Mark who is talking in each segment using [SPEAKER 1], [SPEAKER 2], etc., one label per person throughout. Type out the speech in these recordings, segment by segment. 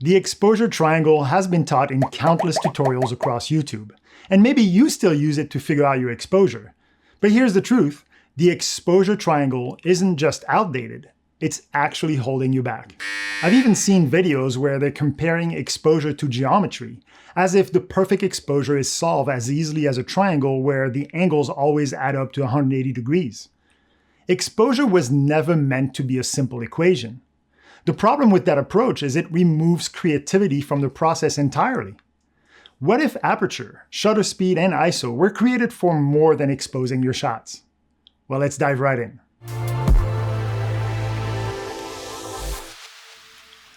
[SPEAKER 1] The exposure triangle has been taught in countless tutorials across YouTube, and maybe you still use it to figure out your exposure. But here's the truth, the exposure triangle isn't just outdated, it's actually holding you back. I've even seen videos where they're comparing exposure to geometry, as if the perfect exposure is solved as easily as a triangle where the angles always add up to 180 degrees. Exposure was never meant to be a simple equation. The problem with that approach is it removes creativity from the process entirely. What if aperture, shutter speed, and ISO were created for more than exposing your shots? Well, let's dive right in.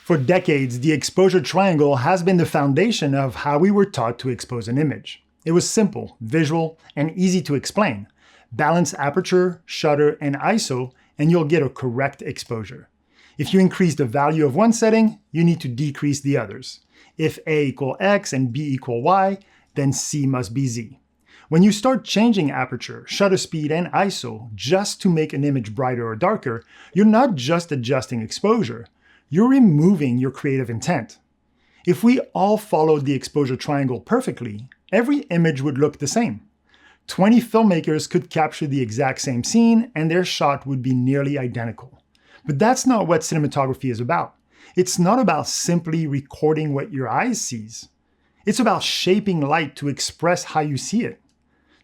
[SPEAKER 1] For decades, the exposure triangle has been the foundation of how we were taught to expose an image. It was simple, visual, and easy to explain. Balance aperture, shutter, and ISO, and you'll get a correct exposure. If you increase the value of one setting, you need to decrease the others. If A equal X and B equal Y, then C must be Z. When you start changing aperture, shutter speed, and ISO just to make an image brighter or darker, you're not just adjusting exposure, you're removing your creative intent. If we all followed the exposure triangle perfectly, every image would look the same. 20 filmmakers could capture the exact same scene and their shot would be nearly identical. But that's not what cinematography is about. It's not about simply recording what your eyes sees. It's about shaping light to express how you see it,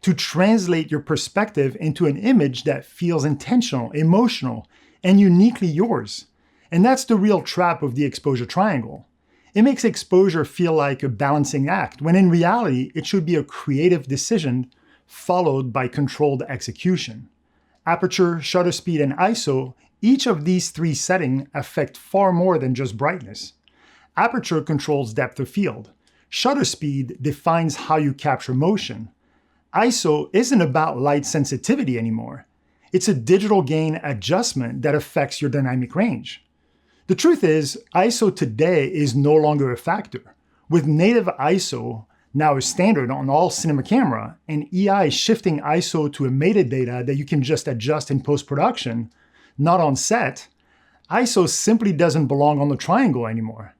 [SPEAKER 1] to translate your perspective into an image that feels intentional, emotional, and uniquely yours. And that's the real trap of the exposure triangle. It makes exposure feel like a balancing act, when in reality, it should be a creative decision followed by controlled execution. Aperture, shutter speed, and ISO, each of these three settings affect far more than just brightness. Aperture controls depth of field. Shutter speed defines how you capture motion. ISO isn't about light sensitivity anymore. It's a digital gain adjustment that affects your dynamic range. The truth is, ISO today is no longer a factor. With native ISO now a standard on all cinema camera, and EI shifting ISO to a metadata that you can just adjust in post-production, not on set, ISO simply doesn't belong on the triangle anymore.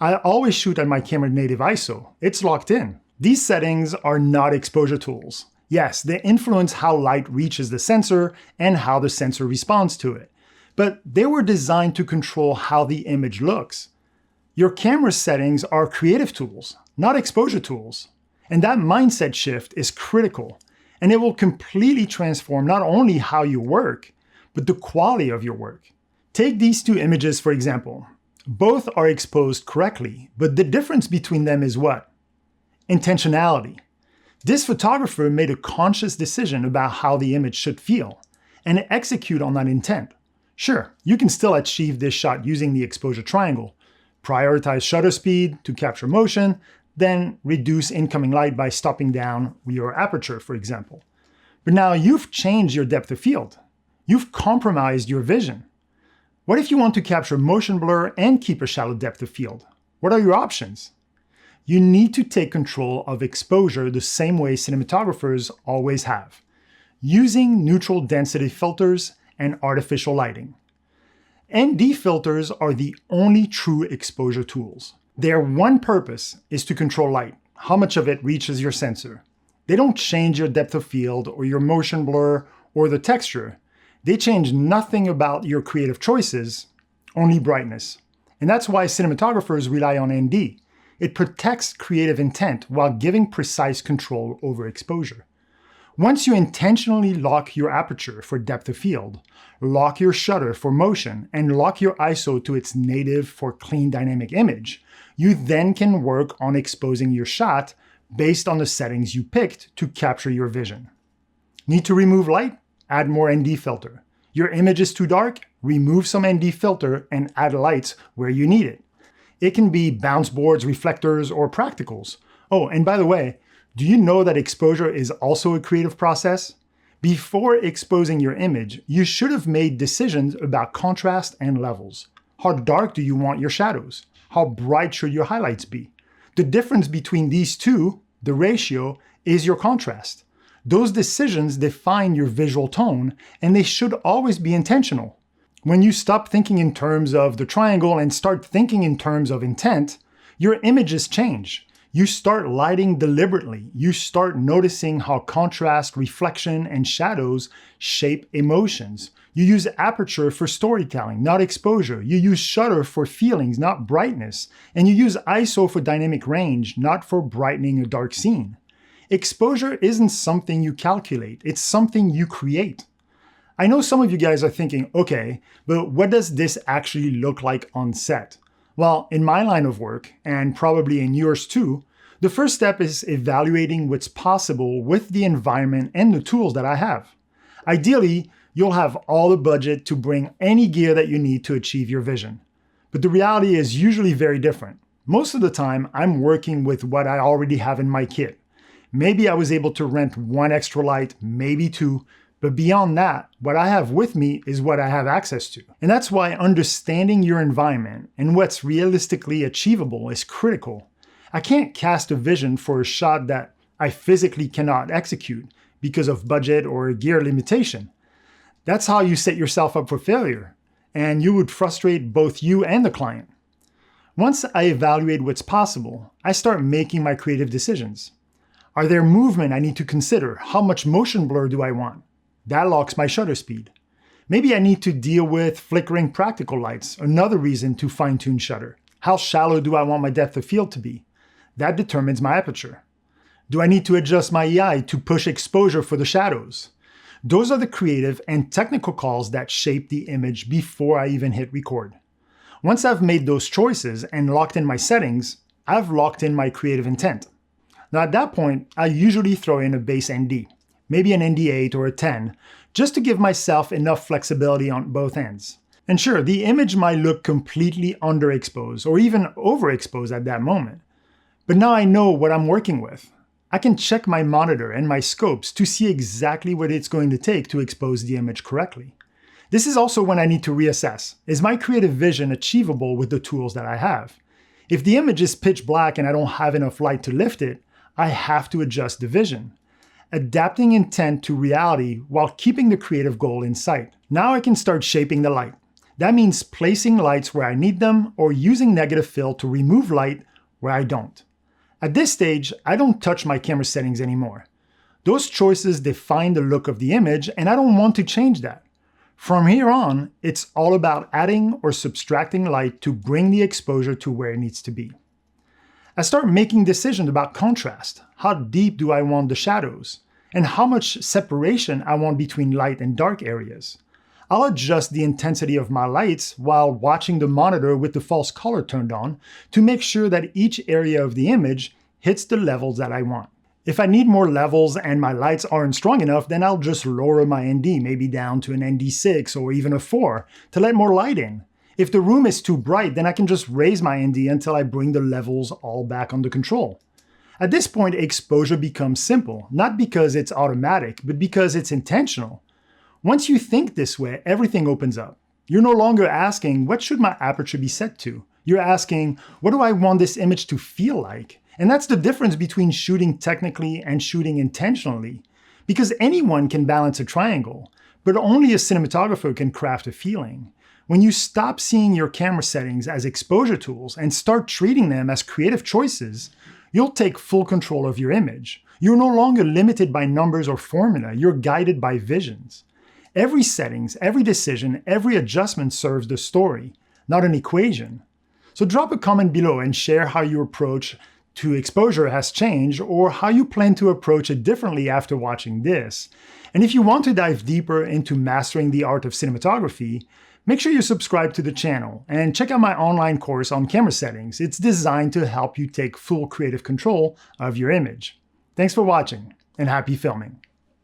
[SPEAKER 1] I always shoot at my camera native ISO. It's locked in. These settings are not exposure tools. Yes, they influence how light reaches the sensor and how the sensor responds to it. But they were designed to control how the image looks. Your camera settings are creative tools, not exposure tools. And that mindset shift is critical, and it will completely transform not only how you work, but the quality of your work. Take these two images for example. Both are exposed correctly, but the difference between them is what? Intentionality. This photographer made a conscious decision about how the image should feel, and execute on that intent. Sure, you can still achieve this shot using the exposure triangle. Prioritize shutter speed to capture motion, then reduce incoming light by stopping down your aperture, for example. But now you've changed your depth of field. You've compromised your vision. What if you want to capture motion blur and keep a shallow depth of field? What are your options? You need to take control of exposure the same way cinematographers always have, using neutral density filters and artificial lighting. ND filters are the only true exposure tools. Their one purpose is to control light, how much of it reaches your sensor. They don't change your depth of field or your motion blur or the texture. They change nothing about your creative choices, only brightness. And that's why cinematographers rely on ND. It protects creative intent while giving precise control over exposure. Once you intentionally lock your aperture for depth of field, lock your shutter for motion, and lock your ISO to its native for clean dynamic image, you then can work on exposing your shot based on the settings you picked to capture your vision. Need to remove light? Add more ND filter. Your image is too dark? Remove some ND filter and add lights where you need it. It can be bounce boards, reflectors, or practicals. Oh, and by the way, do you know that exposure is also a creative process? Before exposing your image, you should have made decisions about contrast and levels. How dark do you want your shadows? How bright should your highlights be? The difference between these two, the ratio, is your contrast. Those decisions define your visual tone, and they should always be intentional. When you stop thinking in terms of the triangle and start thinking in terms of intent, your images change. You start lighting deliberately. You start noticing how contrast, reflection, and shadows shape emotions. You use aperture for storytelling, not exposure. You use shutter for feelings, not brightness. And you use ISO for dynamic range, not for brightening a dark scene. Exposure isn't something you calculate, it's something you create. I know some of you guys are thinking, okay, but what does this actually look like on set? Well, in my line of work, and probably in yours too, the first step is evaluating what's possible with the environment and the tools that I have. Ideally, you'll have all the budget to bring any gear that you need to achieve your vision. But the reality is usually very different. Most of the time, I'm working with what I already have in my kit. Maybe I was able to rent one extra light, maybe two, but beyond that, what I have with me is what I have access to. And that's why understanding your environment and what's realistically achievable is critical. I can't cast a vision for a shot that I physically cannot execute because of budget or gear limitation. That's how you set yourself up for failure, and you would frustrate both you and the client. Once I evaluate what's possible, I start making my creative decisions. Are there movement I need to consider? How much motion blur do I want? That locks my shutter speed. Maybe I need to deal with flickering practical lights, another reason to fine-tune shutter. How shallow do I want my depth of field to be? That determines my aperture. Do I need to adjust my EI to push exposure for the shadows? Those are the creative and technical calls that shape the image before I even hit record. Once I've made those choices and locked in my settings, I've locked in my creative intent. Now at that point, I usually throw in a base ND. Maybe an ND8 or a 10, just to give myself enough flexibility on both ends. And sure, the image might look completely underexposed or even overexposed at that moment. But now I know what I'm working with. I can check my monitor and my scopes to see exactly what it's going to take to expose the image correctly. This is also when I need to reassess. Is my creative vision achievable with the tools that I have? If the image is pitch black and I don't have enough light to lift it, I have to adjust the vision. Adapting intent to reality while keeping the creative goal in sight. Now I can start shaping the light. That means placing lights where I need them or using negative fill to remove light where I don't. At this stage, I don't touch my camera settings anymore. Those choices define the look of the image and I don't want to change that. From here on, it's all about adding or subtracting light to bring the exposure to where it needs to be. I start making decisions about contrast. How deep do I want the shadows? And how much separation I want between light and dark areas. I'll adjust the intensity of my lights while watching the monitor with the false color turned on to make sure that each area of the image hits the levels that I want. If I need more levels and my lights aren't strong enough, then I'll just lower my ND, maybe down to an ND6 or even a 4 to let more light in. If the room is too bright, then I can just raise my ND until I bring the levels all back under control. At this point, exposure becomes simple, not because it's automatic, but because it's intentional. Once you think this way, everything opens up. You're no longer asking, what should my aperture be set to? You're asking, what do I want this image to feel like? And that's the difference between shooting technically and shooting intentionally. Because anyone can balance a triangle, but only a cinematographer can craft a feeling. When you stop seeing your camera settings as exposure tools and start treating them as creative choices, you'll take full control of your image. You're no longer limited by numbers or formula, you're guided by visions. Every settings, every decision, every adjustment serves the story, not an equation. So drop a comment below and share how your approach to exposure has changed or how you plan to approach it differently after watching this. And if you want to dive deeper into mastering the art of cinematography, make sure you subscribe to the channel and check out my online course on camera settings. It's designed to help you take full creative control of your image. Thanks for watching and happy filming.